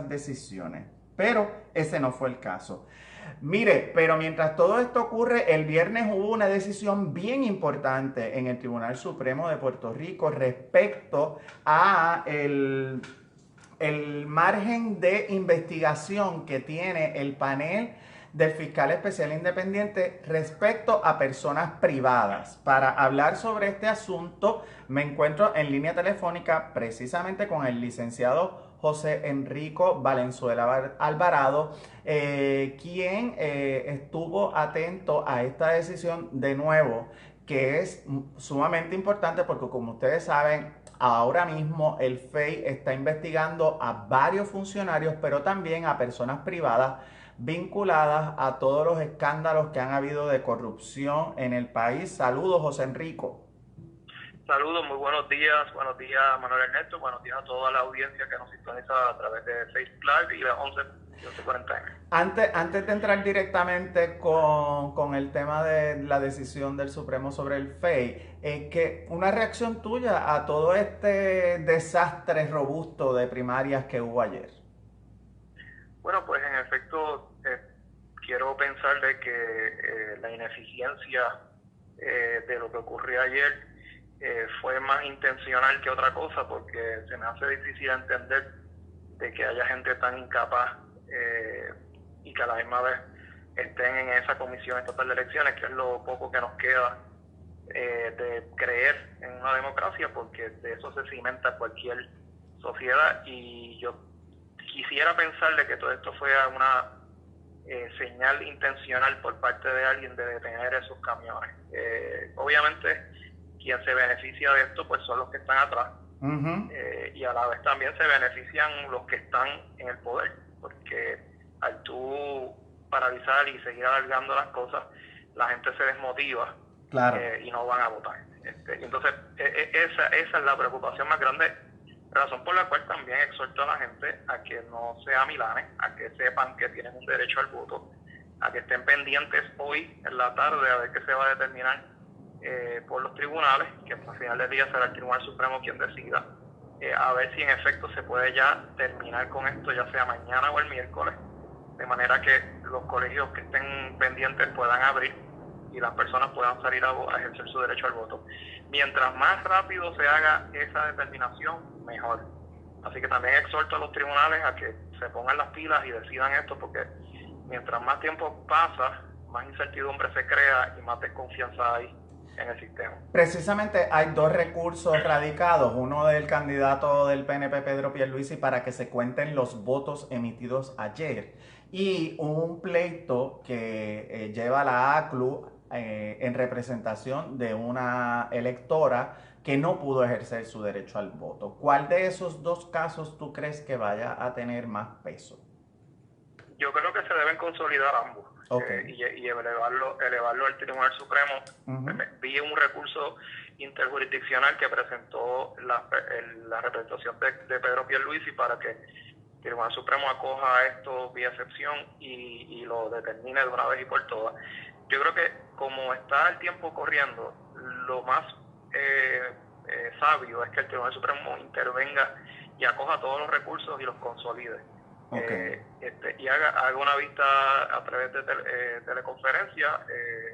decisiones, pero ese no fue el caso. Mire, pero mientras todo esto ocurre, el viernes hubo una decisión bien importante en el Tribunal Supremo de Puerto Rico respecto a el margen de investigación que tiene el panel del fiscal especial independiente respecto a personas privadas. Para hablar sobre este asunto, me encuentro en línea telefónica precisamente con el licenciado José Enrico Valenzuela Alvarado, quien estuvo atento a esta decisión de nuevo, que es sumamente importante porque, como ustedes saben, ahora mismo el FEI está investigando a varios funcionarios, pero también a personas privadas vinculadas a todos los escándalos que han habido de corrupción en el país. Saludos, José Enrico. Saludos, muy buenos días Manuel Ernesto, buenos días a toda la audiencia que nos sintoniza a través de Facebook Live y la 1140M. Antes de entrar directamente con el tema de la decisión del Supremo sobre el FEI, que una reacción tuya a todo este desastre robusto de primarias que hubo ayer. Bueno, pues en efecto, quiero pensar de que la ineficiencia de lo que ocurrió ayer fue más intencional que otra cosa, porque se me hace difícil entender de que haya gente tan incapaz y que a la misma vez estén en esa comisión estatal de elecciones, que es lo poco que nos queda de creer en una democracia, porque de eso se cimenta cualquier sociedad. Y yo quisiera pensar de que todo esto fue una señal intencional por parte de alguien de detener esos camiones. Obviamente quien se beneficia de esto pues son los que están atrás, y a la vez también se benefician los que están en el poder, porque al tú paralizar y seguir alargando las cosas, la gente se desmotiva, claro, y no van a votar. Entonces esa es la preocupación más grande, razón por la cual también exhorto a la gente a que no se amilanen, a que sepan que tienen un derecho al voto, a que estén pendientes hoy en la tarde a ver qué se va a determinar por los tribunales, que al final del día será el Tribunal Supremo quien decida, a ver si en efecto se puede ya terminar con esto, ya sea mañana o el miércoles, de manera que los colegios que estén pendientes puedan abrir y las personas puedan salir a ejercer su derecho al voto. Mientras más rápido se haga esa determinación, mejor. Así que también exhorto a los tribunales a que se pongan las pilas y decidan esto, porque mientras más tiempo pasa, más incertidumbre se crea y más desconfianza hay en el sistema. Precisamente hay dos recursos radicados, uno del candidato del PNP Pedro Pierluisi para que se cuenten los votos emitidos ayer, y un pleito que lleva la ACLU en representación de una electora que no pudo ejercer su derecho al voto. ¿Cuál de esos dos casos tú crees que vaya a tener más peso? Yo creo que se deben consolidar ambos. Okay. Y elevarlo al Tribunal Supremo. Vi un recurso interjurisdiccional que presentó la representación de Pedro Pierluisi para que el Tribunal Supremo acoja esto vía excepción y lo determine de una vez y por todas. Yo creo que como está el tiempo corriendo, lo más sabio es que el Tribunal Supremo intervenga y acoja todos los recursos y los consolide. Okay. Y haga una vista a través de teleconferencia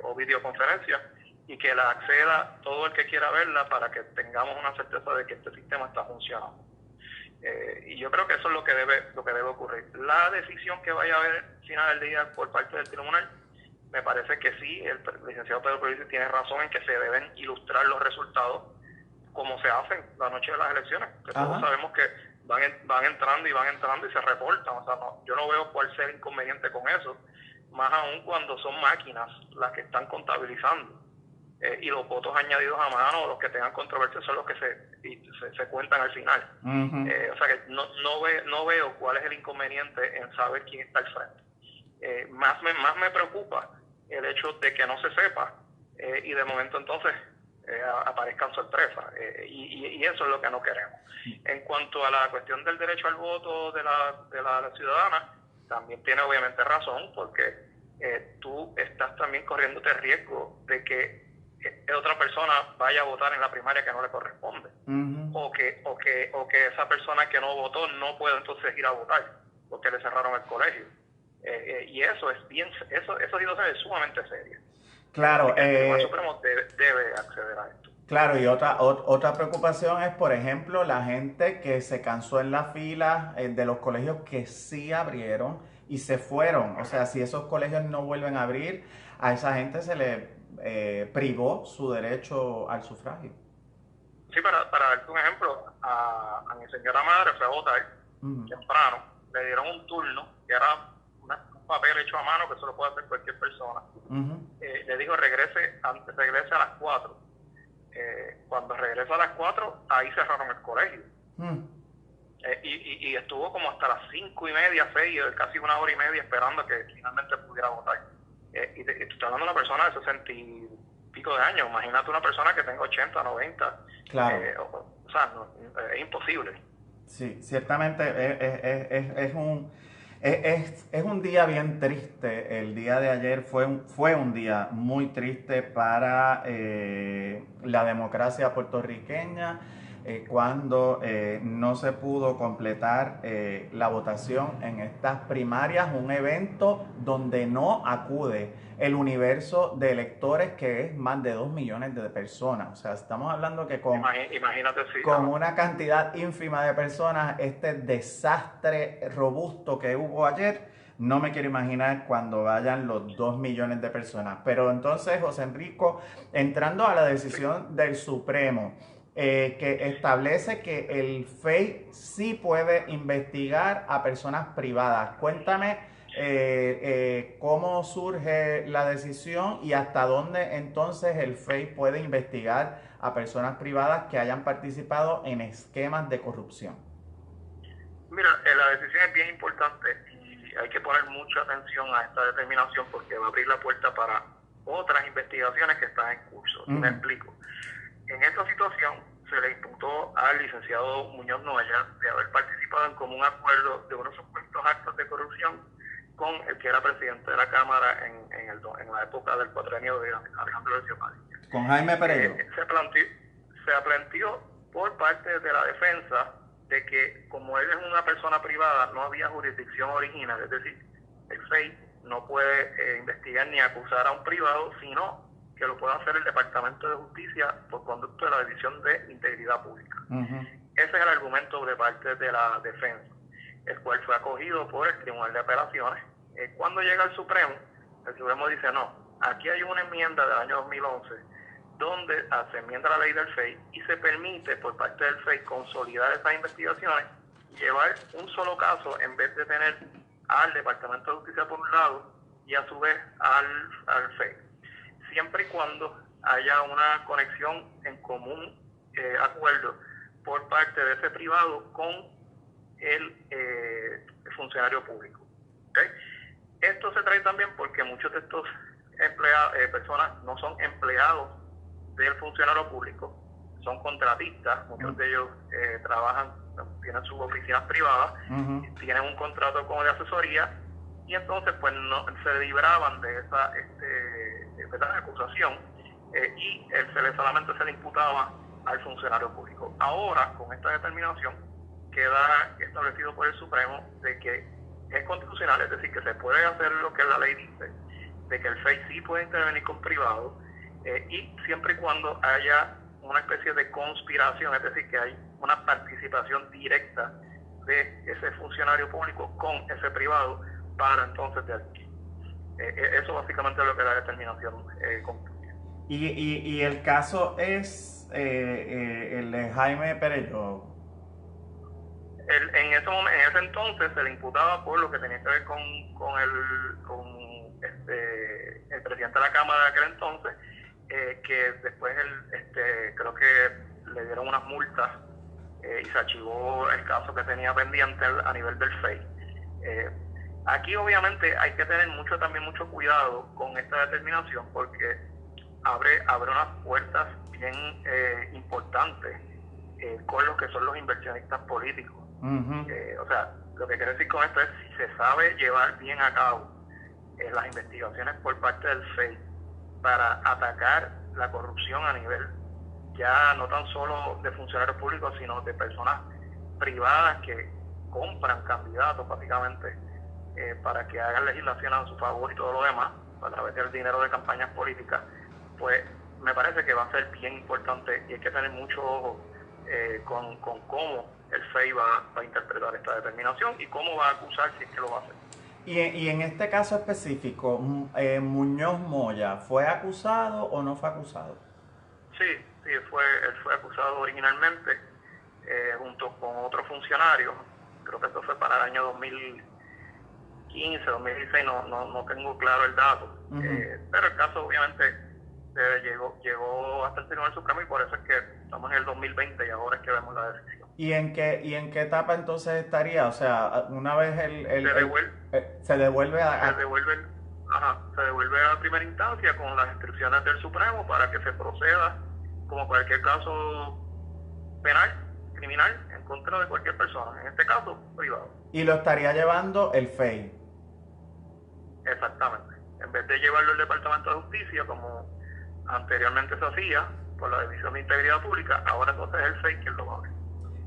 o videoconferencia, y que la acceda todo el que quiera verla, para que tengamos una certeza de que este sistema está funcionando. Y yo creo que eso es lo que debe ocurrir. La decisión que vaya a haber al final del día por parte del tribunal, me parece que sí, el licenciado Pedro Pierluisi tiene razón en que se deben ilustrar los resultados como se hacen la noche de las elecciones, que todos sabemos que van entrando y se reportan. O sea, yo no veo cuál sea el inconveniente con eso, más aún cuando son máquinas las que están contabilizando, y los votos añadidos a mano, los que tengan controversia, son los que se cuentan al final. O sea que no veo cuál es el inconveniente en saber quién está al frente. Más me preocupa el hecho de que no se sepa, y de momento entonces aparezcan sorpresas, y eso es lo que no queremos. En cuanto a la cuestión del derecho al voto de la ciudadana, también tiene obviamente razón, porque tú estás también corriéndote riesgo de que otra persona vaya a votar en la primaria que no le corresponde, o que esa persona que no votó no pueda entonces ir a votar. porque le cerraron el colegio. Y eso es bien, eso situación es sumamente seria. Claro, el Tribunal Supremo debe acceder a esto. Claro, y otra preocupación es, por ejemplo, la gente que se cansó en la fila de los colegios que sí abrieron y se fueron. O sea, si esos colegios no vuelven a abrir, a esa gente se le privó su derecho al sufragio. Sí, para darte un ejemplo, a mi señora madre fue a votar temprano, le dieron un turno, que era un papel hecho a mano, que eso lo puede hacer cualquier persona. Le dijo, regrese a las 4. Cuando regresó a las 4, ahí cerraron el colegio. Y estuvo como hasta las 5:30, 6, casi 1 hora y media esperando que finalmente pudiera votar. Y te estoy hablando de una persona de 60 y pico de años. Imagínate una persona que tenga 80, 90. Claro. O sea, no, es imposible. Sí, ciertamente es un día bien triste. El día de ayer fue un día muy triste para la democracia puertorriqueña cuando no se pudo completar la votación en estas primarias, un evento donde no acude el universo de electores que es más de 2 millones de personas. O sea, estamos hablando que Imagínate, sí, con una cantidad ínfima de personas, este desastre robusto que hubo ayer, no me quiero imaginar cuando vayan los 2 millones de personas. Pero entonces, José Enrico, entrando a la decisión del Supremo, que establece que el FEI sí puede investigar a personas privadas. Cuéntame cómo surge la decisión y hasta dónde entonces el FEI puede investigar a personas privadas que hayan participado en esquemas de corrupción. Mira, la decisión es bien importante y hay que poner mucha atención a esta determinación porque va a abrir la puerta para otras investigaciones que están en curso. Me explico. En esta situación se le imputó al licenciado Muñoz Noya de haber participado en común acuerdo de unos supuestos actos de corrupción con el que era presidente de la Cámara en la época del cuatrienio de Alejandro García Padilla. Con Jaime Perello. Se planteó por parte de la defensa de que como él es una persona privada no había jurisdicción original, es decir, el FEI no puede investigar ni acusar a un privado, sino que lo puede hacer el Departamento de Justicia por conducto de la División de Integridad Pública. Ese es el argumento de parte de la defensa, el cual fue acogido por el Tribunal de Apelaciones. Cuando llega al Supremo, el Supremo dice no, aquí hay una enmienda del año 2011 donde se enmienda la ley del FEI y se permite por parte del FEI consolidar esas investigaciones y llevar un solo caso en vez de tener al Departamento de Justicia por un lado y a su vez al FEI. Siempre y cuando haya una conexión en común acuerdo por parte de ese privado con el funcionario público. ¿Okay? Esto se trae también porque muchos de estos personas no son empleados del funcionario público, son contratistas, muchos de ellos trabajan, tienen sus oficinas privadas, tienen un contrato como de asesoría y entonces pues no se libraban de esa acusación y solamente se le imputaba al funcionario público. Ahora, con esta determinación, queda establecido por el Supremo de que es constitucional, es decir, que se puede hacer lo que la ley dice, de que el FEI sí puede intervenir con privados y siempre y cuando haya una especie de conspiración, es decir, que hay una participación directa de ese funcionario público con ese privado para entonces delinquir. Eso básicamente es lo que la determinación concluye. Y el caso es el de Jaime Perello. En ese entonces se le imputaba por lo que tenía que ver con el presidente de la Cámara de aquel entonces, que después creo que le dieron unas multas y se archivó el caso que tenía pendiente a nivel del FEI. Aquí obviamente hay que tener mucho cuidado con esta determinación porque abre unas puertas bien importantes con lo que son los inversionistas políticos. O sea, lo que quiero decir con esto es si se sabe llevar bien a cabo las investigaciones por parte del FEI para atacar la corrupción a nivel ya no tan solo de funcionarios públicos, sino de personas privadas que compran candidatos básicamente para que hagan legislación a su favor y todo lo demás, a través del dinero de campañas políticas, pues me parece que va a ser bien importante y hay que tener mucho ojo con cómo el FEI va a interpretar esta determinación y cómo va a acusar si es que lo va a hacer. Y en este caso específico, Muñoz Moya, ¿fue acusado o no fue acusado? Sí, él fue acusado originalmente junto con otro funcionario. Creo que esto fue para el año 2015, 2016, no tengo claro el dato. Pero el caso obviamente llegó hasta el Tribunal Supremo y por eso es que estamos en el 2020 y ahora es que vemos la decisión. ¿Y en qué etapa entonces estaría? O sea, una vez se devuelve se devuelve a primera instancia con las instrucciones del Supremo para que se proceda como cualquier caso penal, criminal, en contra de cualquier persona, en este caso privado. Y lo estaría llevando el FEI. Exactamente. En vez de llevarlo al Departamento de Justicia, como anteriormente se hacía por la División de Integridad Pública, ahora entonces es el FEI quien lo va a ver.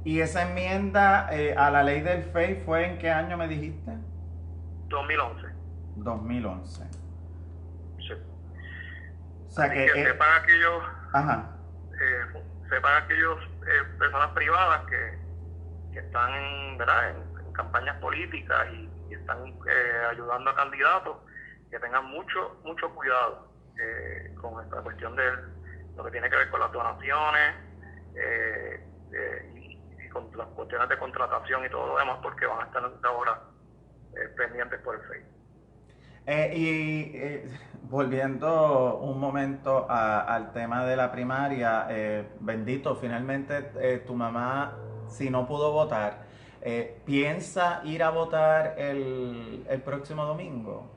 ¿Y esa enmienda a la ley del FEI fue en qué año me dijiste? 2011. 2011. Sí. O sea que sepan aquellos, sepan aquellos personas privadas que están ¿verdad? en campañas políticas y están ayudando a candidatos, que tengan mucho cuidado con esta cuestión de lo que tiene que ver con las donaciones y con las cuestiones de contratación y todo lo demás, porque van a estar ahora pendientes por el FEI. Volviendo un momento al tema de la primaria, bendito, finalmente tu mamá, si no pudo votar, ¿piensa ir a votar el próximo domingo?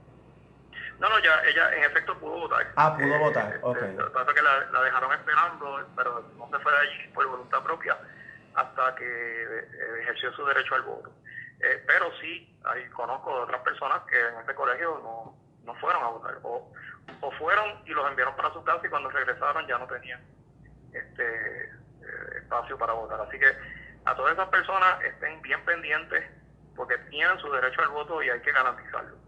No, ya ella en efecto pudo votar. Pudo votar, ok. Lo que pasa es que la dejaron esperando, pero no se fue de allí por voluntad propia hasta que ejerció su derecho al voto. Pero sí, conozco otras personas que en este colegio no fueron a votar, o fueron y los enviaron para su casa y cuando regresaron ya no tenían espacio para votar. Así que a todas esas personas estén bien pendientes porque tienen su derecho al voto y hay que garantizarlo.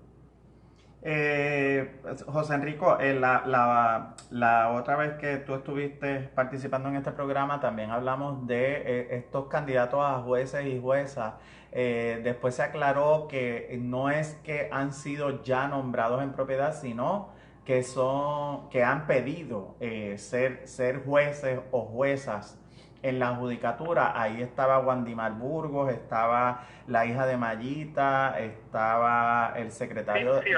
José Enrico, la otra vez que tú estuviste participando en este programa también hablamos de estos candidatos a jueces y juezas. Después se aclaró que no es que han sido ya nombrados en propiedad, sino que han pedido ser jueces o juezas en la judicatura. Ahí estaba Wandimar Burgos, estaba la hija de Mayita, estaba el secretario... Sí,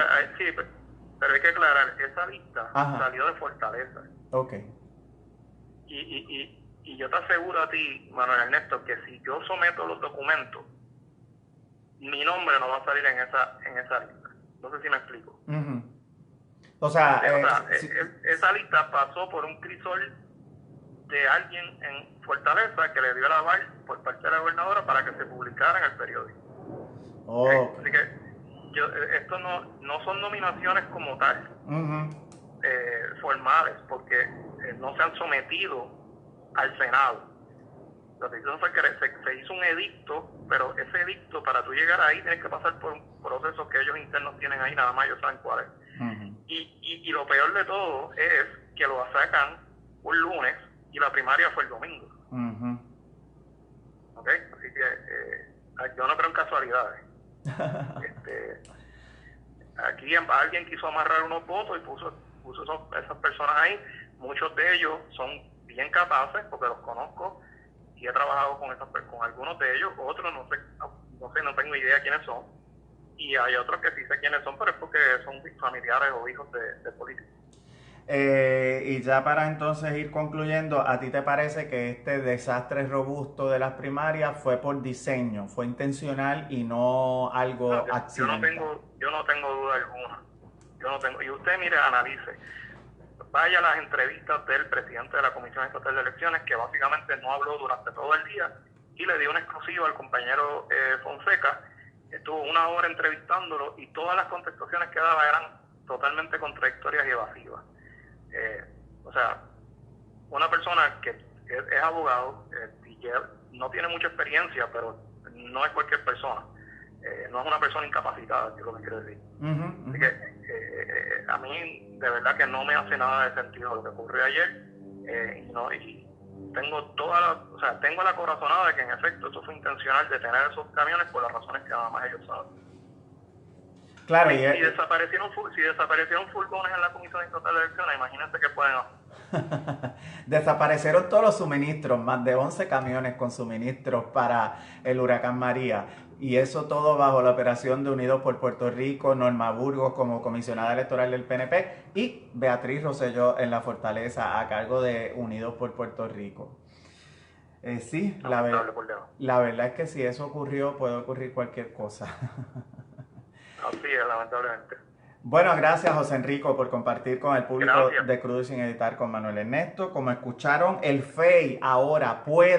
pero hay que aclarar, esa lista salió de Fortaleza. Ok. Y yo te aseguro a ti, Manuel Ernesto, que si yo someto los documentos, mi nombre no va a salir en esa lista. No sé si me explico. O sea, esa lista pasó por un crisol de alguien en Fortaleza que le dio el aval por parte de la gobernadora para que se publicara en el periódico. Así que esto no son nominaciones como tal, formales, porque no se han sometido al Senado. Lo que hizo fue que se hizo un edicto, pero ese edicto, para tú llegar ahí, tienes que pasar por un proceso que ellos internos tienen ahí, nada más ellos saben cuál es. Y lo peor de todo es que lo sacan un lunes y la primaria fue el domingo. ¿Ok? Así que yo no creo en casualidades. Aquí alguien quiso amarrar unos votos y puso esas personas ahí. Muchos de ellos son bien capaces, porque los conozco y he trabajado con algunos de ellos. Otros no sé, no tengo idea quiénes son. Y hay otros que sí sé quiénes son, pero es porque son familiares o hijos de políticos. Y ya para entonces ir concluyendo, ¿a ti te parece que este desastre robusto de las primarias fue por diseño, fue intencional y no algo accidental? Yo no tengo duda alguna. Y usted, mire, analice. Vaya a las entrevistas del presidente de la Comisión Estatal de Elecciones, que básicamente no habló durante todo el día y le dio una exclusiva al compañero Fonseca. Estuvo una hora entrevistándolo y todas las contestaciones que daba eran totalmente contradictorias y evasivas. O sea, una persona que es abogado y que no tiene mucha experiencia, pero no es cualquier persona, no es una persona incapacitada, que es lo que quiero decir. Así que a mí de verdad que no me hace nada de sentido lo que ocurrió ayer, y tengo la corazonada de que en efecto eso fue intencional, de tener esos camiones por las razones que nada más ellos saben. Claro, si desaparecieron furgones en la Comisión Estatal de Elecciones, imagínense qué pueden hacer. Desaparecieron todos los suministros, más de 11 camiones con suministros para el huracán María. Y eso todo bajo la operación de Unidos por Puerto Rico, Norma Burgos como comisionada electoral del PNP y Beatriz Rosselló en la Fortaleza a cargo de Unidos por Puerto Rico. Sí, la verdad es que si eso ocurrió, puede ocurrir cualquier cosa. Así es, lamentablemente. Bueno, gracias José Enrico por compartir con el público Gracias. de Crudo y Sin Editar con Manuel Ernesto. Como escucharon, el FEI ahora puede